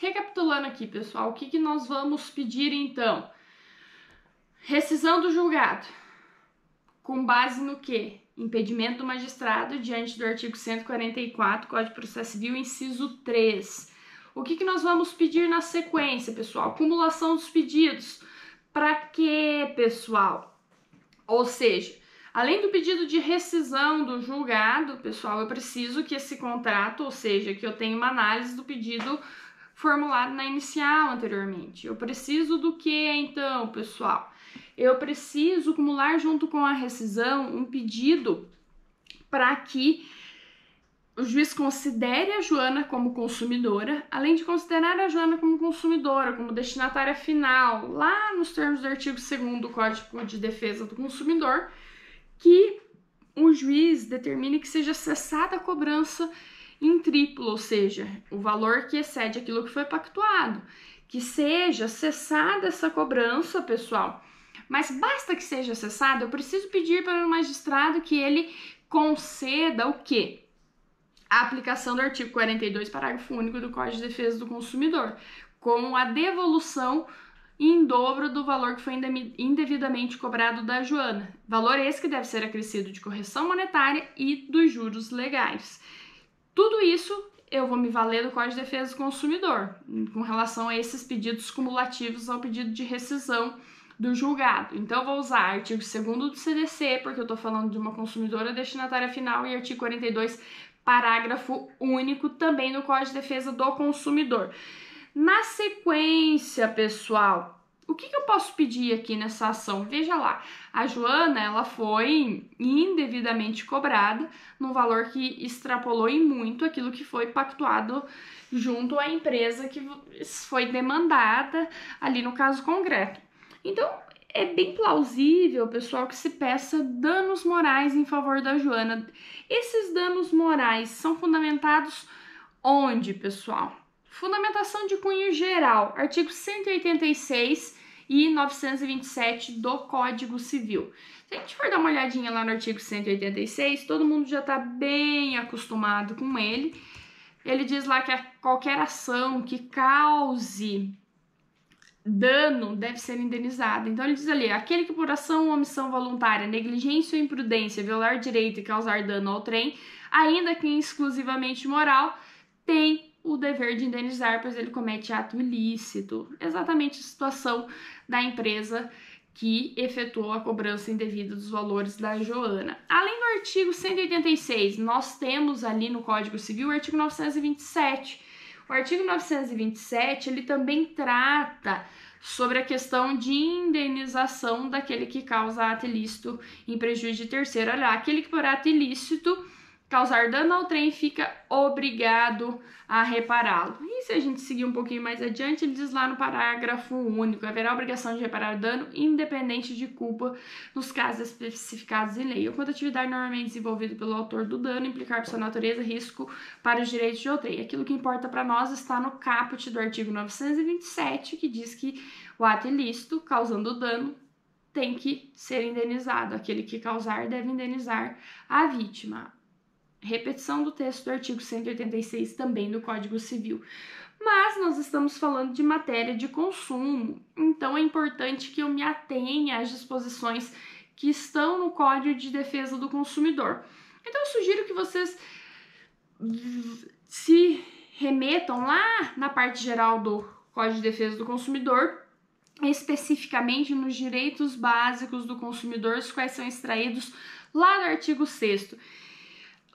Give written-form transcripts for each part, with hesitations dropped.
Recapitulando aqui, pessoal, o que nós vamos pedir então? Rescisão do julgado. Com base no quê? Impedimento do magistrado diante do artigo 144, Código de Processo Civil, inciso 3. O que nós vamos pedir na sequência, pessoal? Acumulação dos pedidos. Para quê, pessoal? Ou seja, além do pedido de rescisão do julgado, pessoal, eu preciso que esse contrato, ou seja, que eu tenha uma análise do pedido formulado na inicial anteriormente. Eu preciso do que, então, pessoal? Eu preciso acumular junto com a rescisão um pedido para que o juiz considere a Joana como consumidora, além de considerar a Joana como consumidora, como destinatária final, lá nos termos do artigo 2º do Código de Defesa do Consumidor, que o juiz determine que seja cessada a cobrança em triplo, ou seja, o valor que excede aquilo que foi pactuado, que seja cessada essa cobrança, pessoal. Mas basta que seja cessada, eu preciso pedir para o magistrado que ele conceda o quê? A aplicação do artigo 42, parágrafo único do Código de Defesa do Consumidor, com a devolução em dobro do valor que foi indevidamente cobrado da Joana. Valor esse que deve ser acrescido de correção monetária e dos juros legais. Tudo isso eu vou me valer do Código de Defesa do Consumidor, com relação a esses pedidos cumulativos ao pedido de rescisão do julgado. Então, eu vou usar artigo 2º do CDC, porque eu estou falando de uma consumidora destinatária final, e artigo 42, parágrafo único, também no Código de Defesa do Consumidor. Na sequência, pessoal, o que eu posso pedir aqui nessa ação? Veja lá, a Joana, ela foi indevidamente cobrada num valor que extrapolou em muito aquilo que foi pactuado junto à empresa que foi demandada ali no caso concreto. Então, é bem plausível, pessoal, que se peça danos morais em favor da Joana. Esses danos morais são fundamentados onde, pessoal? Fundamentação de cunho geral, artigo 186 e 927 do Código Civil. Se a gente for dar uma olhadinha lá no artigo 186, todo mundo já está bem acostumado com ele. Ele diz lá que qualquer ação que cause dano deve ser indenizado. Então ele diz ali, aquele que por ação ou omissão voluntária, negligência ou imprudência violar direito e causar dano ao trem, ainda que exclusivamente moral, tem o dever de indenizar, pois ele comete ato ilícito. Exatamente a situação da empresa que efetuou a cobrança indevida dos valores da Joana. Além do artigo 186, nós temos ali no Código Civil o artigo 927. O artigo 927, ele também trata sobre a questão de indenização daquele que causa ato ilícito em prejuízo de terceiro. Olha, aquele que por ato ilícito causar dano ao trem fica obrigado a repará-lo. E se a gente seguir um pouquinho mais adiante, ele diz lá no parágrafo único, haverá obrigação de reparar o dano independente de culpa nos casos especificados em lei, ou quando a atividade normalmente desenvolvida pelo autor do dano implicar por sua natureza risco para os direitos de outrem. Aquilo que importa para nós está no caput do artigo 927, que diz que o ato ilícito causando dano tem que ser indenizado. Aquele que causar deve indenizar a vítima. Repetição do texto do artigo 186 também do Código Civil. Mas nós estamos falando de matéria de consumo, então é importante que eu me atenha às disposições que estão no Código de Defesa do Consumidor. Então eu sugiro que vocês se remetam lá na parte geral do Código de Defesa do Consumidor, especificamente nos direitos básicos do consumidor, os quais são extraídos lá do artigo 6º.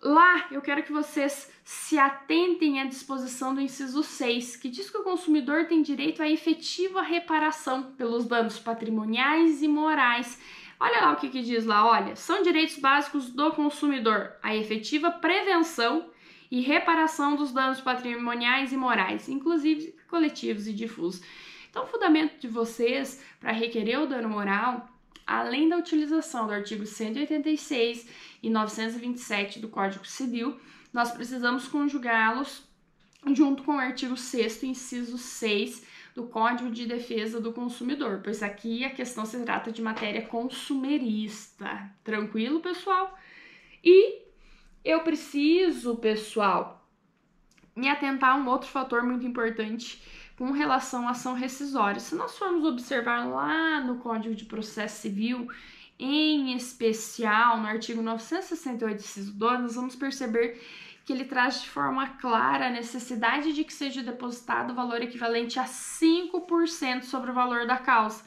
Lá, eu quero que vocês se atentem à disposição do inciso 6, que diz que o consumidor tem direito à efetiva reparação pelos danos patrimoniais e morais. Olha lá o que diz lá, olha, são direitos básicos do consumidor, a efetiva prevenção e reparação dos danos patrimoniais e morais, inclusive coletivos e difusos. Então, o fundamento de vocês para requerer o dano moral, além da utilização do artigo 186 e 927 do Código Civil, nós precisamos conjugá-los junto com o artigo 6º, inciso 6 do Código de Defesa do Consumidor, pois aqui a questão se trata de matéria consumerista. Tranquilo, pessoal? E eu preciso, pessoal, me atentar a um outro fator muito importante com relação à ação rescisória. Se nós formos observar lá no Código de Processo Civil, em especial no artigo 968, inciso 2, nós vamos perceber que ele traz de forma clara a necessidade de que seja depositado o valor equivalente a 5% sobre o valor da causa.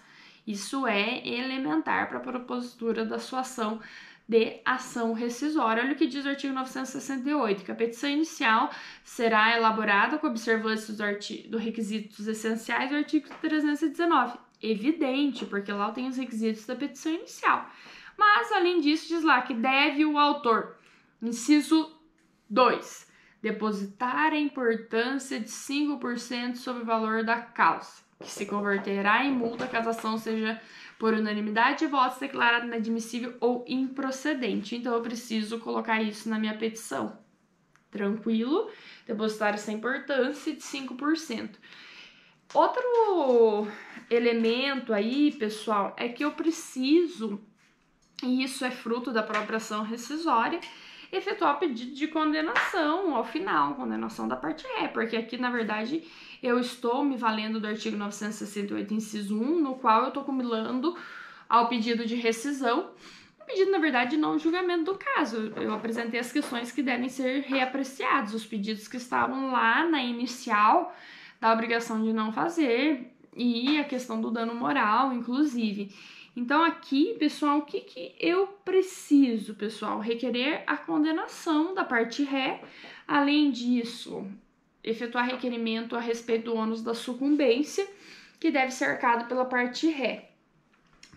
Isso é elementar para a propositura da sua ação de ação rescisória. Olha o que diz o artigo 968, que a petição inicial será elaborada com observância dos requisitos essenciais do artigo 319. Evidente, porque lá tem os requisitos da petição inicial. Mas, além disso, diz lá que deve o autor, inciso 2, depositar a importância de 5% sobre o valor da causa, que se converterá em multa caso a ação seja por unanimidade de votos declarada inadmissível ou improcedente. Então, eu preciso colocar isso na minha petição. Tranquilo? Depositar essa importância de 5%. Outro elemento aí, pessoal, é que eu preciso, e isso é fruto da própria ação rescisória, efetuar o pedido de condenação ao final, condenação da parte ré, porque aqui, na verdade, eu estou me valendo do artigo 968, inciso 1, no qual eu estou cumulando ao pedido de rescisão, o pedido, na verdade, de não julgamento do caso. Eu apresentei as questões que devem ser reapreciadas, os pedidos que estavam lá na inicial da obrigação de não fazer e a questão do dano moral, inclusive. Então, aqui, pessoal, o que eu preciso, pessoal? Requerer a condenação da parte ré. Além disso, efetuar requerimento a respeito do ônus da sucumbência, que deve ser arcado pela parte ré.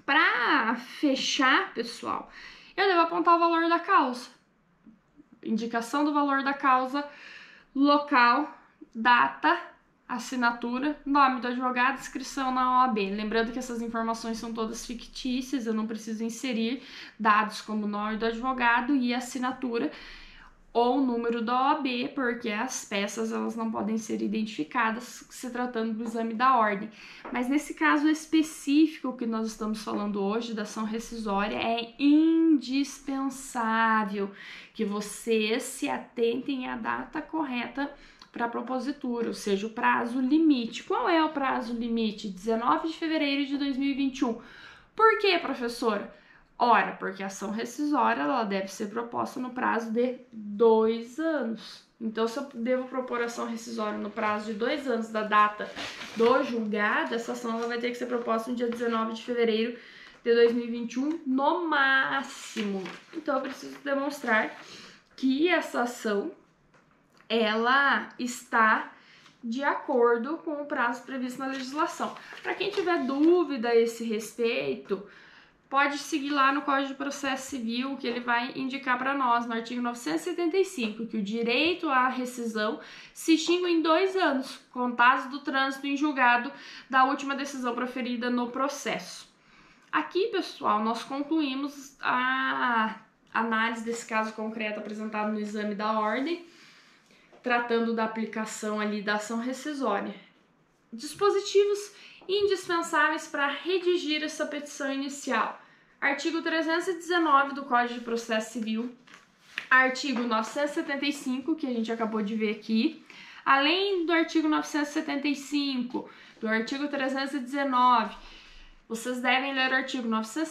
Para fechar, pessoal, eu devo apontar o valor da causa. Indicação do valor da causa, local, data, assinatura, nome do advogado, inscrição na OAB. Lembrando que essas informações são todas fictícias, eu não preciso inserir dados como nome do advogado e assinatura ou número da OAB, porque as peças elas não podem ser identificadas se tratando do exame da ordem. Mas nesse caso específico que nós estamos falando hoje, da ação rescisória, é indispensável que vocês se atentem à data correta para a propositura, ou seja, o prazo limite. Qual é o prazo limite? 19 de fevereiro de 2021. Por quê, professora? Ora, porque a ação rescisória ela deve ser proposta no prazo de 2 anos. Então, se eu devo propor ação rescisória no prazo de 2 anos da data do julgado, essa ação ela vai ter que ser proposta no dia 19 de fevereiro de 2021, no máximo. Então, eu preciso demonstrar que essa ação ela está de acordo com o prazo previsto na legislação. Para quem tiver dúvida a esse respeito, pode seguir lá no Código de Processo Civil, que ele vai indicar para nós, no artigo 975, que o direito à rescisão se extingue em 2 anos, contados do trânsito em julgado da última decisão proferida no processo. Aqui, pessoal, nós concluímos a análise desse caso concreto apresentado no exame da ordem, tratando da aplicação ali da ação rescisória. Dispositivos indispensáveis para redigir essa petição inicial. Artigo 319 do Código de Processo Civil, artigo 975, que a gente acabou de ver aqui, além do artigo 975, do artigo 319, vocês devem ler o artigo 975,